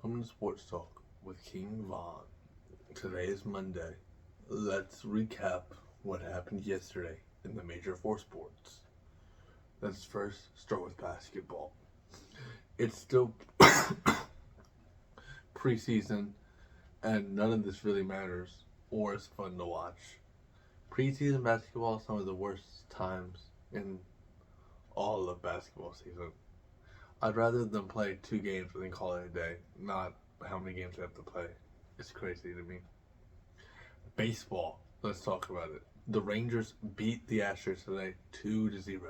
Welcome to Sports Talk with King Von. Today is Monday. Let's recap what happened yesterday in the major four sports. Let's first start with basketball. It's still preseason, and none of this really matters or is fun to watch. Preseason basketball is some of the worst times in all of basketball season. I'd rather them play 2 games than call it a day, not how many games they have to play. It's crazy to me. Baseball, let's talk about it. The Rangers beat the Astros today 2-0.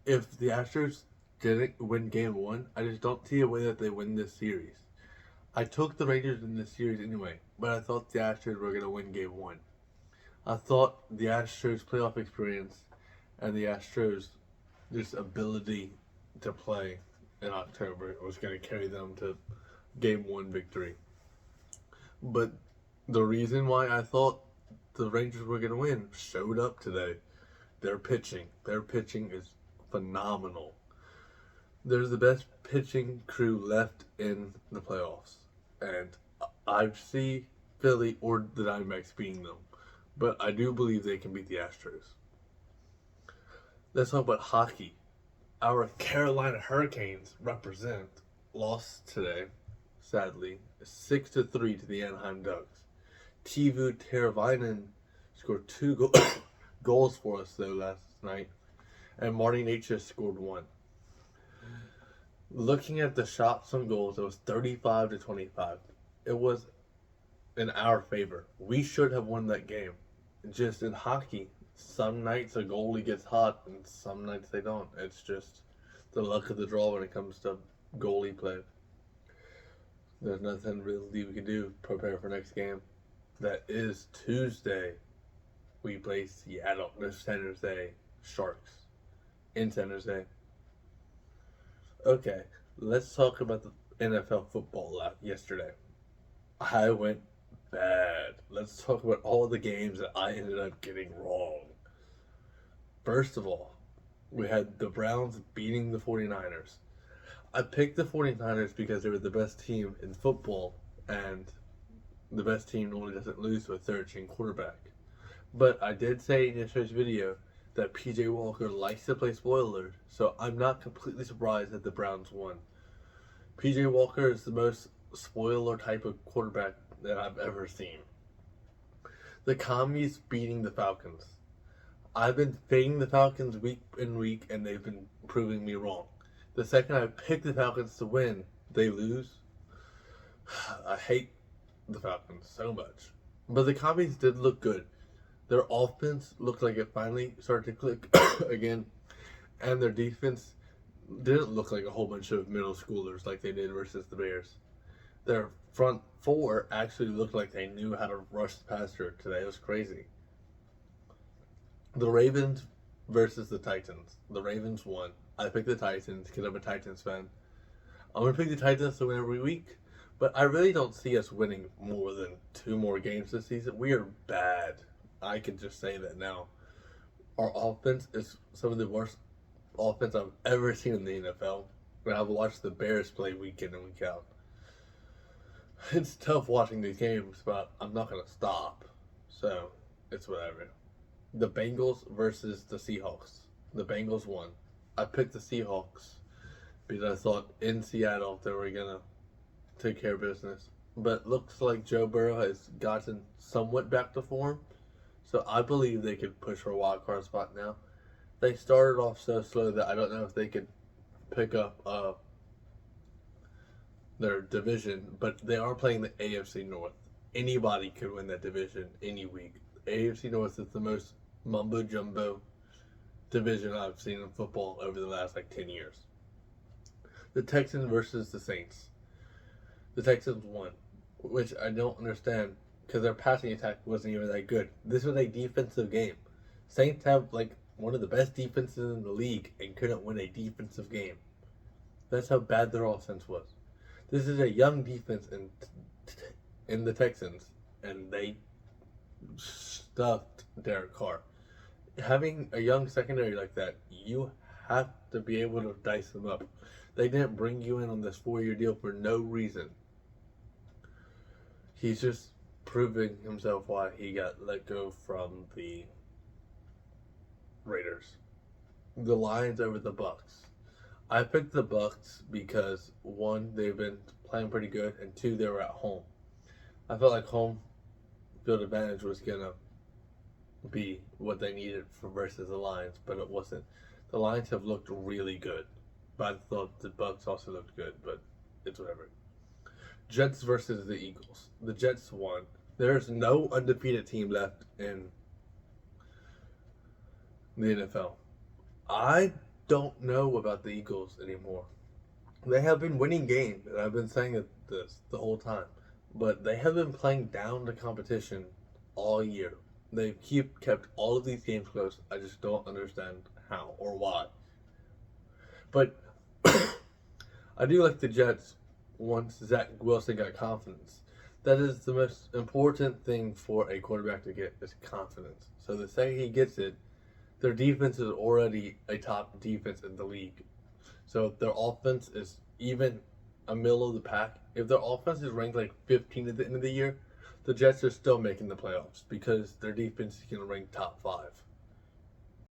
If the Astros didn't win game one, I just don't see a way that they win this series. I took the Rangers in this series anyway, but I thought the Astros were going to win game one. I thought the Astros' playoff experience and the Astros' just ability to play in October was going to carry them to game one victory. But the reason why I thought the Rangers were going to win showed up today. Their pitching is phenomenal. There's the best pitching crew left in the playoffs, and I see Philly or the Diamondbacks beating them, but I do believe they can beat the Astros. Let's talk about hockey. Our Carolina Hurricanes lost today, sadly, 6-3 to the Anaheim Ducks. Teuvo Teravainen scored 2 goals for us though last night, and Marty Necas scored 1. Looking at the shots on goals, it was 35-25. It was in our favor. We should have won that game. Just in hockey, some nights a goalie gets hot and some nights they don't. It's just the luck of the draw when it comes to goalie play. There's nothing really we can do. Prepare for next game. That is Tuesday. We play Seattle. No, San Jose Sharks in San Jose. Okay, let's talk about the NFL football yesterday. I went bad. Let's talk about all the games that I ended up getting wrong. First of all, we had the Browns beating the 49ers. I picked the 49ers because they were the best team in football, and the best team normally doesn't lose to a third-string quarterback. But I did say in yesterday's video that P.J. Walker likes to play spoiler, so I'm not completely surprised that the Browns won. P.J. Walker is the most spoiler type of quarterback that I've ever seen. The Commies beating the Falcons. I've been fading the Falcons week in week, and they've been proving me wrong. The second I pick the Falcons to win, they lose. I hate the Falcons so much. But the Commies did look good. Their offense looked like it finally started to click again, and their defense didn't look like a whole bunch of middle schoolers like they did versus the Bears. Their front four actually looked like they knew how to rush the passer today. It was crazy. The Ravens versus the Titans. The Ravens won. I picked the Titans because I'm a Titans fan. I'm going to pick the Titans to win every week, but I really don't see us winning more than 2 more games this season. We are bad. I can just say that now. Our offense is some of the worst offense I've ever seen in the NFL. When I've watched the Bears play week in and week out. It's tough watching these games, but I'm not going to stop. So, it's whatever. The Bengals versus the Seahawks. The Bengals won. I picked the Seahawks because I thought in Seattle they were going to take care of business. But looks like Joe Burrow has gotten somewhat back to form. So I believe they could push for a wild card spot now. They started off so slow that I don't know if they could pick up their division, but they are playing the AFC North. Anybody could win that division any week. AFC North is the most mumbo jumbo division I've seen in football over the last 10 years. The Texans versus the Saints. The Texans won, which I don't understand because their passing attack wasn't even that good. This was a defensive game. Saints have one of the best defenses in the league and couldn't win a defensive game. That's how bad their offense was. This is a young defense in the Texans, and they stuffed Derek Carr. Having a young secondary like that, you have to be able to dice them up. They didn't bring you in on this 4-year deal for no reason. He's just proving himself why he got let go from the Raiders. The Lions over the Bucks. I picked the Bucks because one, they've been playing pretty good, and two, they were at home. I felt like home field advantage was gonna be what they needed for versus the Lions, but it wasn't. The Lions have looked really good, but I thought the Bucks also looked good, but it's whatever. Jets versus the Eagles. The Jets won. There's no undefeated team left in the NFL. I don't know about the Eagles anymore. They have been winning games, and I've been saying this the whole time, but they have been playing down the competition all year. They kept all of these games close. I just don't understand how or why. But I do like the Jets once Zach Wilson got confidence. That is the most important thing for a quarterback to get is confidence. So the second he gets it, their defense is already a top defense in the league. So if their offense is even a middle of the pack, if their offense is ranked like 15 at the end of the year, the Jets are still making the playoffs because their defense is going to rank top 5.